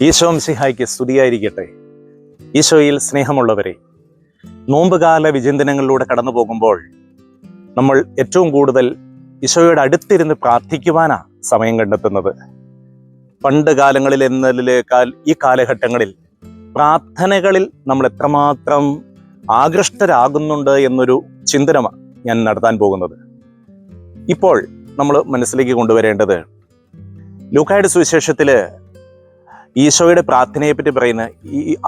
ഈശോ മിശിഹായ്ക്ക് സ്തുതിയായിരിക്കട്ടെ. ഈശോയിൽ സ്നേഹമുള്ളവരെ, നോമ്പുകാല വിചിന്തനങ്ങളിലൂടെ കടന്നു പോകുമ്പോൾ നമ്മൾ ഏറ്റവും കൂടുതൽ ഈശോയുടെ അടുത്തിരുന്ന് പ്രാർത്ഥിക്കുവാനാണ് സമയം കണ്ടെത്തുന്നത്. പണ്ട് കാലങ്ങളിൽ എന്നതിലേക്കാൾ ഈ കാലഘട്ടങ്ങളിൽ പ്രാർത്ഥനകളിൽ നമ്മൾ എത്രമാത്രം ആകൃഷ്ടരാകുന്നുണ്ട് എന്നൊരു ചിന്തനമാണ് ഞാൻ നടത്താൻ പോകുന്നത്. ഇപ്പോൾ നമ്മൾ മനസ്സിലേക്ക് കൊണ്ടുവരേണ്ടത് ലൂക്കായുടെ സുവിശേഷത്തില് ഈശോയുടെ പ്രാർത്ഥനയെ പറ്റി പറയുന്നത്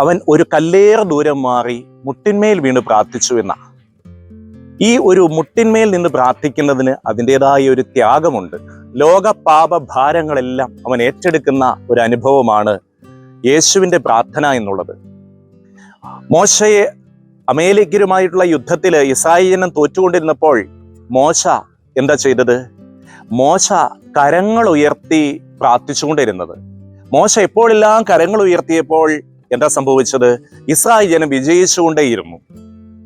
അവൻ ഒരു കല്ലേറെ ദൂരം മാറി മുട്ടിന്മേൽ വീണ് പ്രാർത്ഥിച്ചു എന്ന. ഈ ഒരു മുട്ടിന്മേൽ നിന്ന് പ്രാർത്ഥിക്കുന്നതിന് അതിൻ്റെതായ ഒരു ത്യാഗമുണ്ട്. ലോക പാപ ഭാരങ്ങളെല്ലാം അവൻ ഏറ്റെടുക്കുന്ന ഒരു അനുഭവമാണ് യേശുവിൻ്റെ പ്രാർത്ഥന എന്നുള്ളത്. മോശയെ അമേലിക്കരുമായിട്ടുള്ള യുദ്ധത്തിൽ ഇസ്രായേൽ ജനം തോറ്റുകൊണ്ടിരുന്നപ്പോൾ മോശ എന്താ ചെയ്തത്? മോശ കരങ്ങൾ ഉയർത്തി പ്രാർത്ഥിച്ചുകൊണ്ടിരുന്നത്. മോശ എപ്പോഴെല്ലാം കരങ്ങൾ ഉയർത്തിയപ്പോൾ എന്താ സംഭവിച്ചത്? ഇസ്രായേൽ ജനം വിജയിച്ചുകൊണ്ടേയിരുന്നു.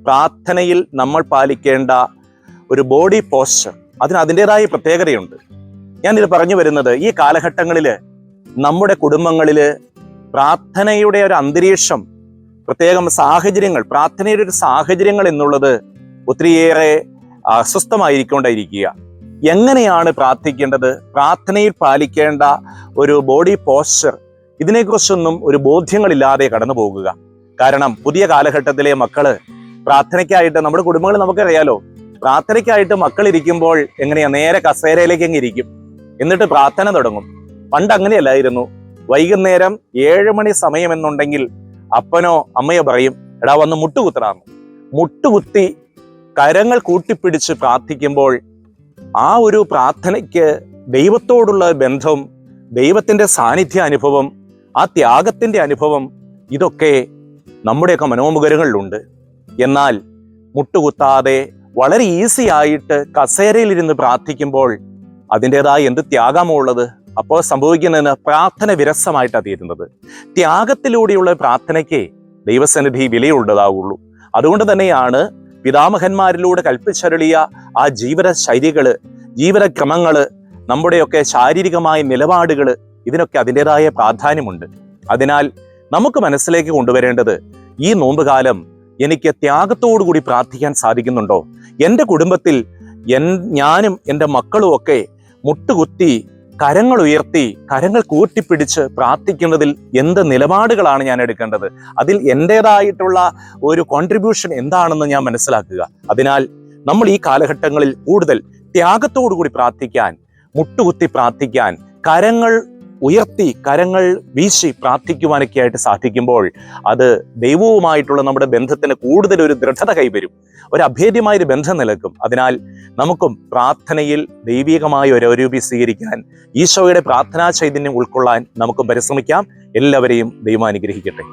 പ്രാർത്ഥനയിൽ നമ്മൾ പാലിക്കേണ്ട ഒരു ബോഡി പോസ്ചർ, അതിൻ്റെതായ പ്രത്യേകതയുണ്ട്. ഞാനിത് പറഞ്ഞു വരുന്നത്, ഈ കാലഘട്ടങ്ങളിൽ നമ്മുടെ കുടുംബങ്ങളിൽ പ്രാർത്ഥനയുടെ ഒരു അന്തരീക്ഷം, പ്രത്യേകം സാഹചര്യങ്ങൾ, പ്രാർത്ഥനയുടെ ഒരു സാഹചര്യങ്ങൾ എന്നുള്ളത് ഒത്തിരിയേറെ അസ്വസ്ഥമായിരിക്കൊണ്ടിരിക്കുക. എങ്ങനെയാണ് പ്രാർത്ഥിക്കേണ്ടത്, പ്രാർത്ഥനയിൽ പാലിക്കേണ്ട ഒരു ബോഡി പോസ്ചർ, ഇതിനെക്കുറിച്ചൊന്നും ഒരു ബോധ്യങ്ങളില്ലാതെ കടന്നു പോകുക. കാരണം പുതിയ കാലഘട്ടത്തിലെ മക്കള് പ്രാർത്ഥനയ്ക്കായിട്ട്, നമ്മുടെ കുടുംബങ്ങൾ നമുക്കറിയാലോ, പ്രാർത്ഥനയ്ക്കായിട്ട് മക്കൾ ഇരിക്കുമ്പോൾ എങ്ങനെയാ, നേരെ കസേരയിലേക്ക് അങ്ങ് ഇരിക്കും, എന്നിട്ട് പ്രാർത്ഥന തുടങ്ങും. പണ്ട് അങ്ങനെയല്ലായിരുന്നു. വൈകുന്നേരം 7 മണി സമയം എന്നുണ്ടെങ്കിൽ അപ്പനോ അമ്മയോ പറയും, എടാ വന്ന് മുട്ടുകുത്തറാന്ന്. മുട്ടുകുത്തി കരങ്ങൾ കൂട്ടിപ്പിടിച്ച് പ്രാർത്ഥിക്കുമ്പോൾ ആ ഒരു പ്രാർത്ഥനയ്ക്ക് ദൈവത്തോടുള്ള ബന്ധം, ദൈവത്തിൻ്റെ സാന്നിധ്യ അനുഭവം, ആ ത്യാഗത്തിൻ്റെ അനുഭവം, ഇതൊക്കെ നമ്മുടെയൊക്കെ മനോമുഖരങ്ങളിലുണ്ട്. എന്നാൽ മുട്ടുകുത്താതെ വളരെ ഈസി ആയിട്ട് കസേരയിലിരുന്ന് പ്രാർത്ഥിക്കുമ്പോൾ അതിൻ്റെതായ എന്ത് ത്യാഗമുള്ളത്. അപ്പോൾ സംഭവിക്കുന്നതിന് പ്രാർത്ഥന വിരസമായിട്ടാണ് തീരുന്നത്. ത്യാഗത്തിലൂടെയുള്ള പ്രാർത്ഥനയ്ക്ക് ദൈവസന്നിധി വിലയുള്ളതാവുള്ളൂ. അതുകൊണ്ട് തന്നെയാണ് പിതാമഹന്മാരിലൂടെ കൽപ്പിച്ചരുളിയ ആ ജീവിത ശൈലികള്, ജീവിതക്രമങ്ങള്, നമ്മുടെയൊക്കെ ശാരീരികമായ നിലപാടുകള്, ഇതിനൊക്കെ അതിൻ്റെതായ പ്രാധാന്യമുണ്ട്. അതിനാൽ നമുക്ക് മനസ്സിലേക്ക് കൊണ്ടുവരേണ്ടത്, ഈ നോമ്പുകാലം എനിക്ക് ത്യാഗത്തോടു കൂടി പ്രാർത്ഥിക്കാൻ സാധിക്കുന്നുണ്ടോ? എൻ്റെ കുടുംബത്തിൽ ഞാനും എൻ്റെ മക്കളും ഒക്കെ മുട്ടുകുത്തി കരങ്ങൾ ഉയർത്തി കരങ്ങൾ കൂട്ടിപ്പിടിച്ച് പ്രാർത്ഥിക്കുന്നതിൽ എന്ത് നിലപാടുകളാണ് ഞാൻ എടുക്കേണ്ടത്? അതിൽ എൻ്റെതായിട്ടുള്ള ഒരു കോൺട്രിബ്യൂഷൻ എന്താണെന്ന് ഞാൻ മനസ്സിലാക്കുക. അതിനാൽ നമ്മൾ ഈ കാലഘട്ടങ്ങളിൽ കൂടുതൽ ത്യാഗത്തോടു കൂടി പ്രാർത്ഥിക്കാൻ, മുട്ടുകുത്തി പ്രാർത്ഥിക്കാൻ, കരങ്ങൾ ഉയർത്തി കരങ്ങൾ വീശി പ്രാർത്ഥിക്കുവാനൊക്കെ ആയിട്ട് സാധിക്കുമ്പോൾ അത് ദൈവവുമായിട്ടുള്ള നമ്മുടെ ബന്ധത്തിന് കൂടുതൽ ഒരു ദൃഢത കൈവരും, ഒരു അഭേദ്യമായൊരു ബന്ധം നിലനിൽക്കും. അതിനാൽ നമുക്കും പ്രാർത്ഥനയിൽ ദൈവികമായ ഒരു രൂപി സ്വീകരിക്കാൻ, ഈശോയുടെ പ്രാർത്ഥനാ ചൈതന്യം ഉൾക്കൊള്ളാൻ നമുക്കും പരിശ്രമിക്കാം. എല്ലാവരെയും ദൈവം അനുഗ്രഹിക്കട്ടെ.